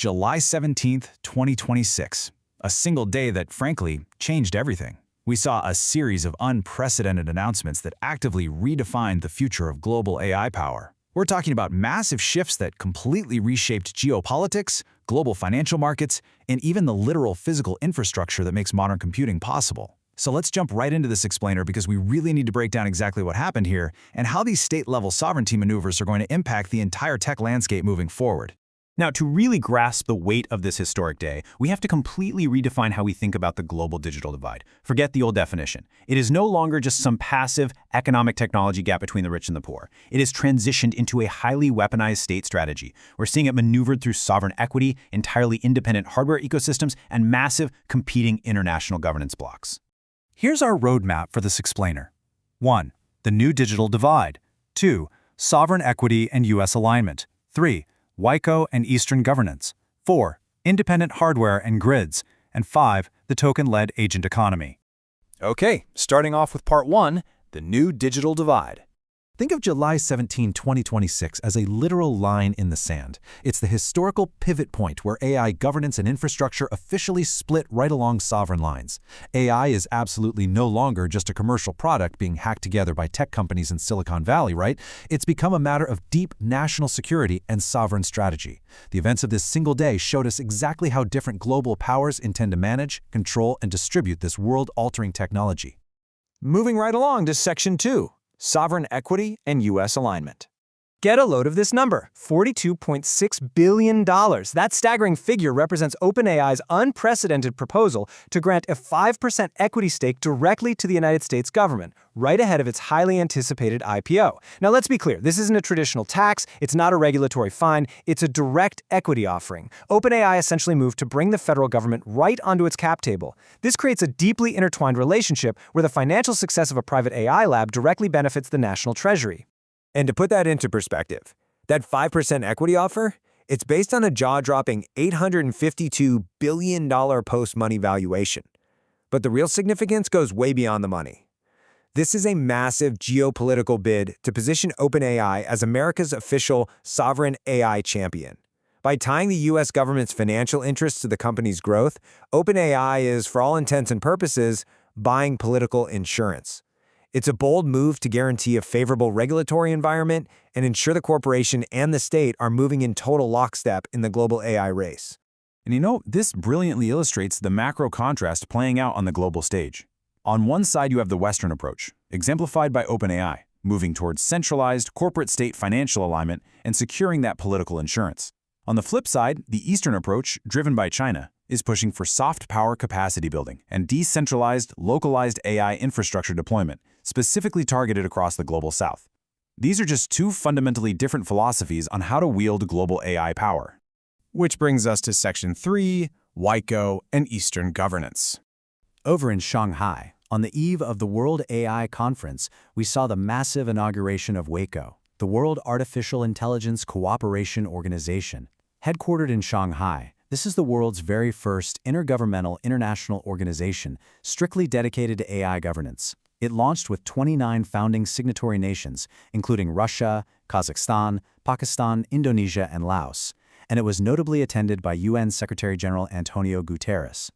July 17th, 2026, a single day that, frankly, changed everything. We saw a series of unprecedented announcements that actively redefined the future of global AI power. We're talking about massive shifts that completely reshaped geopolitics, global financial markets, and even the literal physical infrastructure that makes modern computing possible. So let's jump right into this explainer because we really need to break down exactly what happened here and how these state-level sovereignty maneuvers are going to impact the entire tech landscape moving forward. Now, to really grasp the weight of this historic day, we have to completely redefine how we think about the global digital divide. Forget the old definition. It is no longer just some passive economic technology gap between the rich and the poor. It has transitioned into a highly weaponized state strategy. We're seeing it maneuvered through sovereign equity, entirely independent hardware ecosystems, and massive competing international governance blocks. Here's our roadmap for this explainer. 1. The new digital divide. 2. Sovereign equity and U.S. alignment. 3. WAICO and Eastern governance. 4. Independent hardware and grids. And 5. The token-led agent economy. Okay, starting off with part 1, the new digital divide. Think of July 17, 2026 as a literal line in the sand. It's the historical pivot point where AI governance and infrastructure officially split right along sovereign lines. AI is absolutely no longer just a commercial product being hacked together by tech companies in Silicon Valley, right? It's become a matter of deep national security and sovereign strategy. The events of this single day showed us exactly how different global powers intend to manage, control, and distribute this world-altering technology. Moving right along to Section 2. Sovereign equity and U.S. alignment. Get a load of this number, $42.6 billion. That staggering figure represents OpenAI's unprecedented proposal to grant a 5% equity stake directly to the United States government, right ahead of its highly anticipated IPO. Now let's be clear, this isn't a traditional tax, it's not a regulatory fine, it's a direct equity offering. OpenAI essentially moved to bring the federal government right onto its cap table. This creates a deeply intertwined relationship where the financial success of a private AI lab directly benefits the national treasury. And to put that into perspective, that 5% equity offer, it's based on a jaw-dropping $852 billion post-money valuation. But the real significance goes way beyond the money. This is a massive geopolitical bid to position OpenAI as America's official sovereign AI champion. By tying the U.S. government's financial interests to the company's growth, OpenAI is, for all intents and purposes, buying political insurance. It's a bold move to guarantee a favorable regulatory environment and ensure the corporation and the state are moving in total lockstep in the global AI race. And you know, this brilliantly illustrates the macro contrast playing out on the global stage. On one side, you have the Western approach, exemplified by OpenAI, moving towards centralized corporate-state financial alignment and securing that political insurance. On the flip side, the Eastern approach, driven by China, is pushing for soft power capacity building and decentralized, localized AI infrastructure deployment, specifically targeted across the global South. These are just two fundamentally different philosophies on how to wield global AI power. Which brings us to Section 3, WAICO and Eastern governance. Over in Shanghai, on the eve of the World AI Conference, we saw the massive inauguration of WAICO, the World Artificial Intelligence Cooperation Organization. Headquartered in Shanghai, this is the world's very first intergovernmental international organization strictly dedicated to AI governance. It launched with 29 founding signatory nations, including Russia, Kazakhstan, Pakistan, Indonesia, and Laos, and it was notably attended by UN Secretary-General Antonio Guterres.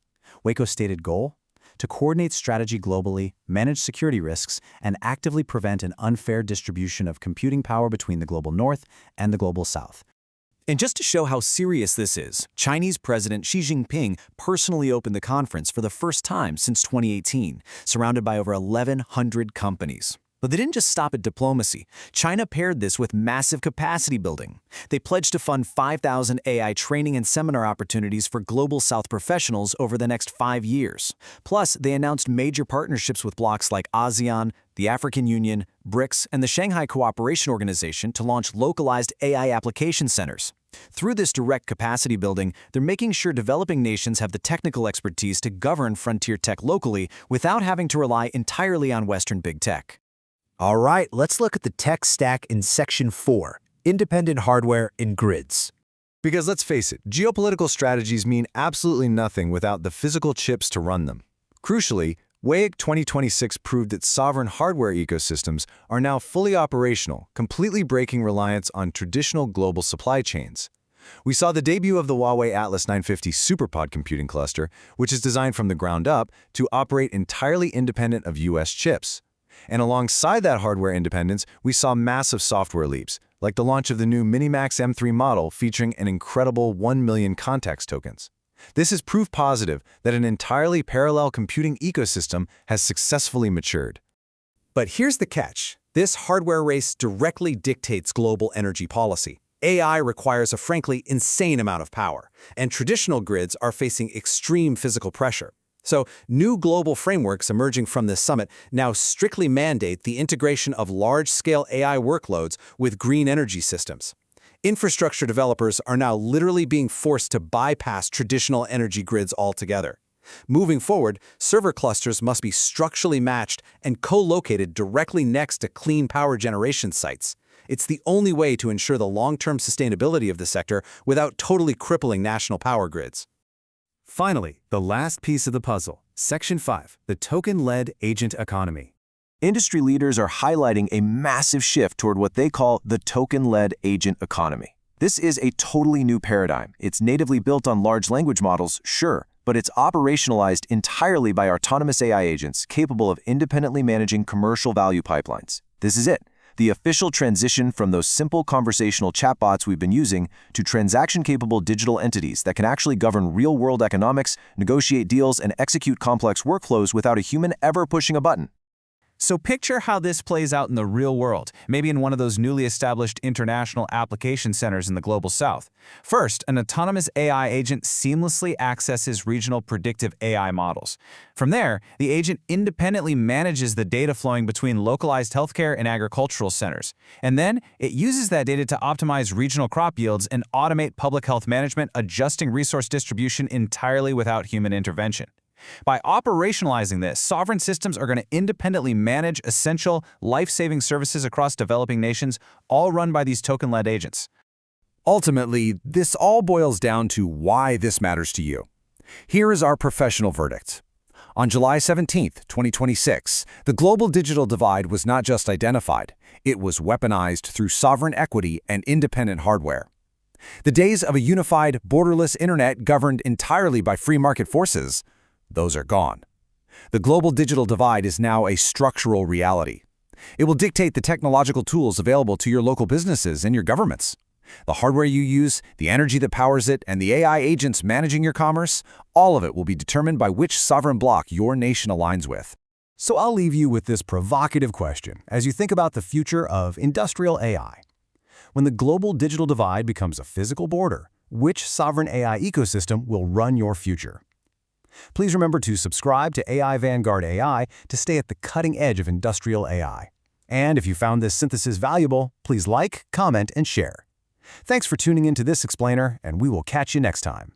WAICO's stated goal? To coordinate strategy globally, manage security risks, and actively prevent an unfair distribution of computing power between the global North and the global South. And just to show how serious this is, Chinese President Xi Jinping personally opened the conference for the first time since 2018, surrounded by over 1,100 companies. But they didn't just stop at diplomacy. China paired this with massive capacity building. They pledged to fund 5,000 AI training and seminar opportunities for Global South professionals over the next 5 years. Plus, they announced major partnerships with blocs like ASEAN, the African Union, BRICS, and the Shanghai Cooperation Organization to launch localized AI application centers. Through this direct capacity building, they're making sure developing nations have the technical expertise to govern frontier tech locally without having to rely entirely on Western big tech. All right, let's look at the tech stack in Section 4, independent hardware and grids. Because let's face it, geopolitical strategies mean absolutely nothing without the physical chips to run them. Crucially, WAIC 2026 proved that sovereign hardware ecosystems are now fully operational, completely breaking reliance on traditional global supply chains. We saw the debut of the Huawei Atlas 950 SuperPod computing cluster, which is designed from the ground up to operate entirely independent of US chips. And alongside that hardware independence, we saw massive software leaps, like the launch of the new Minimax M3 model featuring an incredible 1 million context tokens. This is proof positive that an entirely parallel computing ecosystem has successfully matured. But here's the catch. This hardware race directly dictates global energy policy. AI requires a frankly insane amount of power, and traditional grids are facing extreme physical pressure. So, new global frameworks emerging from this summit now strictly mandate the integration of large-scale AI workloads with green energy systems. Infrastructure developers are now literally being forced to bypass traditional energy grids altogether. Moving forward, server clusters must be structurally matched and co-located directly next to clean power generation sites. It's the only way to ensure the long-term sustainability of the sector without totally crippling national power grids. Finally, the last piece of the puzzle, Section 5, the token-led agent economy. Industry leaders are highlighting a massive shift toward what they call the token-led agent economy. This is a totally new paradigm. It's natively built on large language models, sure, but it's operationalized entirely by autonomous AI agents capable of independently managing commercial value pipelines. This is it, the official transition from those simple conversational chatbots we've been using to transaction-capable digital entities that can actually govern real-world economics, negotiate deals, and execute complex workflows without a human ever pushing a button. So picture how this plays out in the real world, maybe in one of those newly established international application centers in the global south. First, an autonomous AI agent seamlessly accesses regional predictive AI models. From there, the agent independently manages the data flowing between localized healthcare and agricultural centers. And then, it uses that data to optimize regional crop yields and automate public health management, adjusting resource distribution entirely without human intervention. By operationalizing this, sovereign systems are going to independently manage essential, life-saving services across developing nations, all run by these token-led agents. Ultimately, this all boils down to why this matters to you. Here is our professional verdict. On July 17, 2026, the global digital divide was not just identified, it was weaponized through sovereign equity and independent hardware. The days of a unified, borderless internet governed entirely by free market forces, those are gone. The global digital divide is now a structural reality. It will dictate the technological tools available to your local businesses and your governments. The hardware you use, the energy that powers it, and the AI agents managing your commerce, all of it will be determined by which sovereign bloc your nation aligns with. So I'll leave you with this provocative question as you think about the future of industrial AI. When the global digital divide becomes a physical border, which sovereign AI ecosystem will run your future? Please remember to subscribe to AI Vanguard AI to stay at the cutting edge of industrial AI. And if you found this synthesis valuable, please like, comment, and share. Thanks for tuning into this explainer, and we will catch you next time.